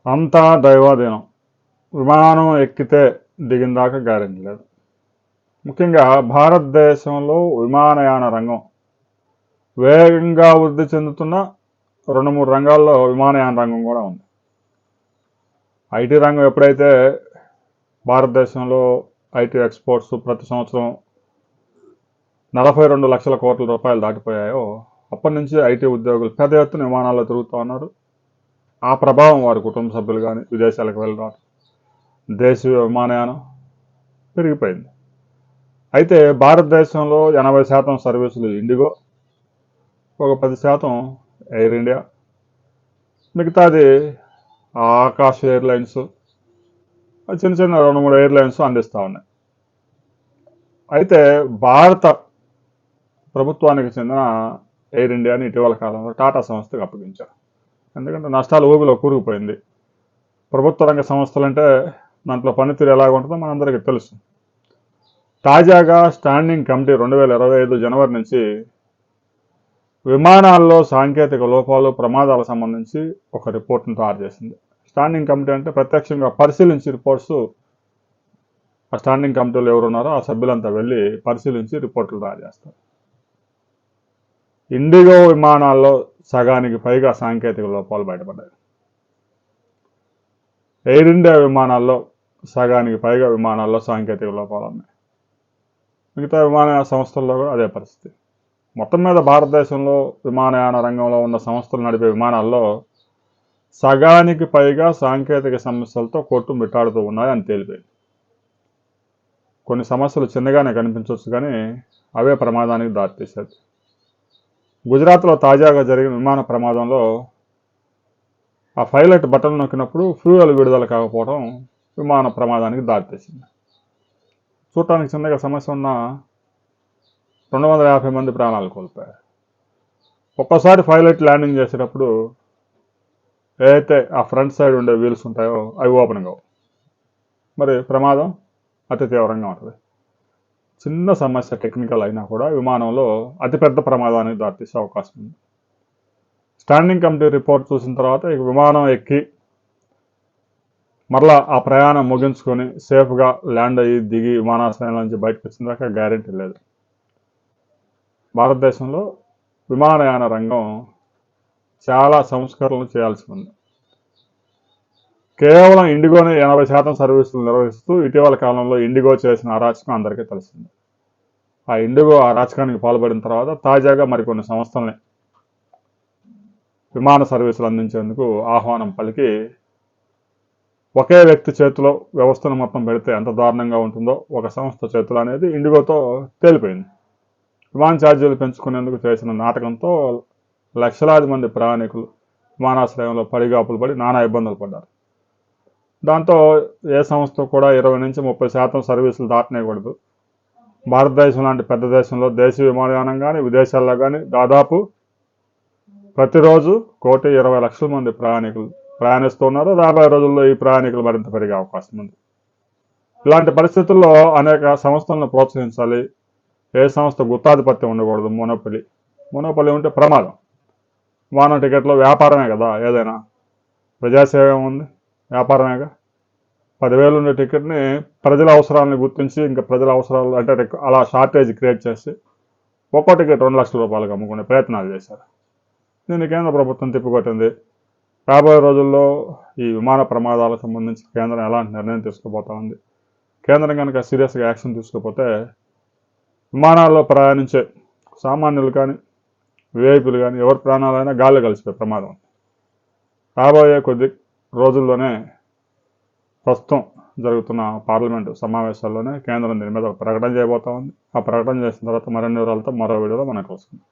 అంతా దైవాధీనం. విమానం ఎక్కితే దిగిన దాకా గ్యారెంటీ లేదు. ముఖ్యంగా భారతదేశంలో విమానయాన రంగం వేగంగా వృద్ధి చెందుతున్న 2-3 రంగాల్లో విమానయాన రంగం కూడా ఉంది. ఐటీ రంగం ఎప్పుడైతే భారతదేశంలో ఐటీ ఎక్స్పోర్ట్స్ ప్రతి సంవత్సరం 42 లక్షల కోట్ల రూపాయలు దాటిపోయాయో అప్పటి నుంచి ఐటీ ఉద్యోగులు పెద్ద ఎత్తున విమానాల్లో తిరుగుతూ ఉన్నారు. ఆ ప్రభావం వారి కుటుంబ సభ్యులు కానీ విదేశాలకు వెళ్ళడం, దేశీయ విమానయానం పెరిగిపోయింది. అయితే భారతదేశంలో 80% సర్వీసులు ఇండిగో, ఒక 10% ఎయిర్ ఇండియా, మిగతాది ఆకాశ్ ఎయిర్లైన్స్, చిన్న చిన్న 2-3 ఎయిర్లైన్స్ అందిస్తూ ఉన్నాయి. అయితే భారత ప్రభుత్వానికి చెందిన ఎయిర్ ఇండియాని ఇటీవల కాలంలో టాటా సంస్థకు అప్పగించారు. ఎందుకంటే నష్టాలు ఊబిలో కూరుకుపోయింది. ప్రభుత్వ రంగ సంస్థలంటే దాంట్లో పనితీరు ఎలాగుంటుందో మనందరికీ తెలుసు. తాజాగా స్టాండింగ్ కమిటీ 2025 జనవరి నుంచి విమానాల్లో సాంకేతిక లోపాలు, ప్రమాదాలకు సంబంధించి ఒక రిపోర్ట్ను తయారు చేసింది. స్టాండింగ్ కమిటీ అంటే ప్రత్యక్షంగా పరిశీలించి రిపోర్ట్స్, ఆ స్టాండింగ్ కమిటీలో ఎవరున్నారో ఆ సభ్యులంతా వెళ్ళి పరిశీలించి రిపోర్టులు తయారు చేస్తారు. ఇండిగో విమానాల్లో సగానికి పైగా సాంకేతిక లోపాలు బయటపడ్డాయి. ఎయిర్ ఇండియా విమానాల్లో సగానికి పైగా విమానాల్లో సాంకేతిక లోపాలు ఉన్నాయి. మిగతా విమానయాన సంస్థల్లో కూడా అదే పరిస్థితి. మొత్తం మీద భారతదేశంలో విమానయాన రంగంలో ఉన్న సంస్థలు నడిపే విమానాల్లో సగానికి పైగా సాంకేతిక సమస్యలతో కొట్టుమిట్టాడుతూ ఉన్నాయని తేలిపోయింది. కొన్ని సమస్యలు చిన్నగానే కనిపించవచ్చు కానీ అవే ప్రమాదానికి దారితీసేది. గుజరాత్లో తాజాగా జరిగిన విమాన ప్రమాదంలో ఆ పైలట్ బటన్ నొక్కినప్పుడు ఫ్యూయల్ విడుదల కాకపోవడం విమాన ప్రమాదానికి దారితీసింది. చూడటానికి చిన్నగా సమస్య ఉన్న 250 మంది ప్రాణాలు కోల్పోయారు. ఒక్కోసారి పైలట్ ల్యాండింగ్ చేసేటప్పుడు ఏదైతే ఆ ఫ్రంట్ సైడ్ ఉండే వీల్స్ ఉంటాయో అవి ఓపెన్ కావు. మరి ప్రమాదం అతి తీవ్రంగా ఉంటుంది. చిన్న సమస్య టెక్నికల్ అయినా కూడా విమానంలో అతిపెద్ద ప్రమాదానికి దారితీసే అవకాశం ఉంది. స్టాండింగ్ కమిటీ రిపోర్ట్ చూసిన తర్వాత ఇక విమానం ఎక్కి మరలా ఆ ప్రయాణం ముగించుకొని సేఫ్గా ల్యాండ్ అయ్యి దిగి విమానాశ్రయం నుంచి బయటకు వచ్చిన దాకా గ్యారెంటీ లేదు. భారతదేశంలో విమానయాన రంగం చాలా సంస్కరణలు చేయాల్సి ఉంది. కేవలం ఇండిగోని 80% సర్వీసులు నిర్వహిస్తూ ఇటీవల కాలంలో ఇండిగో చేసిన అరాచకం అందరికీ తెలిసింది. ఆ ఇండిగో అరాచకానికి పాల్పడిన తర్వాత తాజాగా మరికొన్ని సంస్థల్ని విమాన సర్వీసులు అందించేందుకు ఆహ్వానం పలికి ఒకే వ్యక్తి చేతిలో వ్యవస్థను మొత్తం పెడితే ఎంత దారుణంగా ఉంటుందో ఒక సంస్థ చేతిలో అనేది ఇండిగోతో తేలిపోయింది. విమాన ఛార్జీలు పెంచుకునేందుకు చేసిన నాటకంతో లక్షలాది మంది ప్రయాణికులు విమానాశ్రయంలో పడిగాపులు పడి నానా ఇబ్బందులు పడ్డారు. దాంతో ఏ సంస్థ కూడా 20-30% సర్వీసులు దాటనేయకూడదు. భారతదేశం లాంటి పెద్ద దేశంలో దేశీయ విమానయానం కానీ విదేశాల్లో కానీ దాదాపు ప్రతిరోజు 1,20,00,000 మంది ప్రయాణికులు ప్రయాణిస్తున్నారు. రాబోయే రోజుల్లో ఈ ప్రయాణికులు మరింత పెరిగే అవకాశం ఉంది. ఇలాంటి పరిస్థితుల్లో అనేక సంస్థలను ప్రోత్సహించాలి. ఏ సంస్థ గుత్తాధిపత్యం ఉండకూడదు. మోనోపలి ఉంటే ప్రమాదం. విమానం టికెట్లో వ్యాపారమే కదా, ఏదైనా ప్రజాసేవ ఉంది, వ్యాపారమేగా. 10,000 ఉండే టికెట్ని ప్రజల అవసరాలను గుర్తించి ఇంకా ప్రజల అవసరాలు అంటే అలా షార్టేజ్ క్రియేట్ చేసి ఒక్కో టికెట్ 2 లక్షల రూపాయలకు అమ్ముకునే ప్రయత్నాలు చేశారు. దీన్ని కేంద్ర ప్రభుత్వం తిప్పికొట్టింది. రాబోయే రోజుల్లో ఈ విమాన ప్రమాదాలకు సంబంధించి కేంద్రం ఎలాంటి నిర్ణయం తీసుకోబోతా ఉంది. కేంద్రం కనుక సీరియస్గా యాక్షన్ తీసుకోకపోతే విమానాల్లో ప్రయాణించే సామాన్యులు కానీ విఐపీలు కానీ ఎవరి ప్రాణాలైనా గాల్లో కలిసిపోయే ప్రమాదం. రాబోయే కొద్ది రోజుల్లోనే ప్రస్తుతం జరుగుతున్న పార్లమెంటు సమావేశాల్లోనే కేంద్రం దీని మీద ప్రకటన చేయబోతా ఉంది. ఆ ప్రకటన చేసిన తర్వాత మరిన్ని వివరాలతో మరో వీడియోలో మనం కలుసుకుందాం.